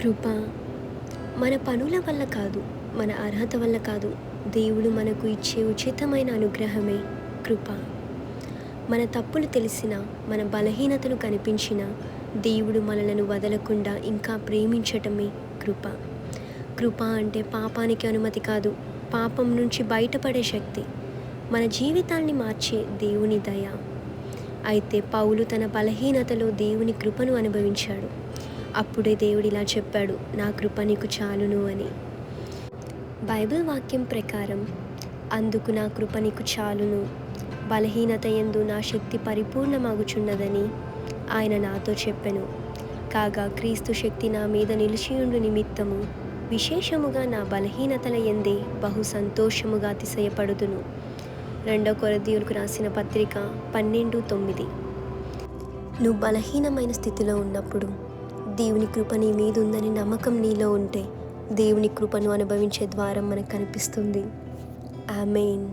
కృప మన పనుల వల్ల కాదు, మన అర్హత వల్ల కాదు, దేవుడు మనకు ఇచ్చే ఉచితమైన అనుగ్రహమే కృప. మన తప్పులు తెలిసినా, మన బలహీనతలు కనిపించినా దేవుడు మనలను వదలకుండా ఇంకా ప్రేమించటమే కృప. కృప అంటే పాపానికి అనుమతి కాదు, పాపం నుంచి బయటపడే శక్తి, మన జీవితాన్ని మార్చే దేవుని దయ. అయితే పౌలు తన బలహీనతలో దేవుని కృపను అనుభవించాడు. అప్పుడే దేవుడు ఇలా చెప్పాడు, నా కృప నీకు చాలును అని. బైబిల్ వాక్యం ప్రకారం, అందుకు నా కృప నీకు చాలును, బలహీనత యందు నా శక్తి పరిపూర్ణమగుచున్నదని ఆయన నాతో చెప్పెను. కాగా క్రీస్తు శక్తి నా మీద నిలిచియుండు నిమిత్తము విశేషముగా నా బలహీనతల యందే బహు సంతోషముగా అతిశయపడుదును. 2 కొరింథీయులకు రాసిన పత్రిక 12:9. నువ్వు బలహీనమైన స్థితిలో ఉన్నప్పుడు దేవుని కృప నీ మీద ఉందని నమ్మకం నీలో ఉంటే దేవుని కృపను అనుభవించే ద్వారం మనకు కనిపిస్తుంది. ఆమేన్.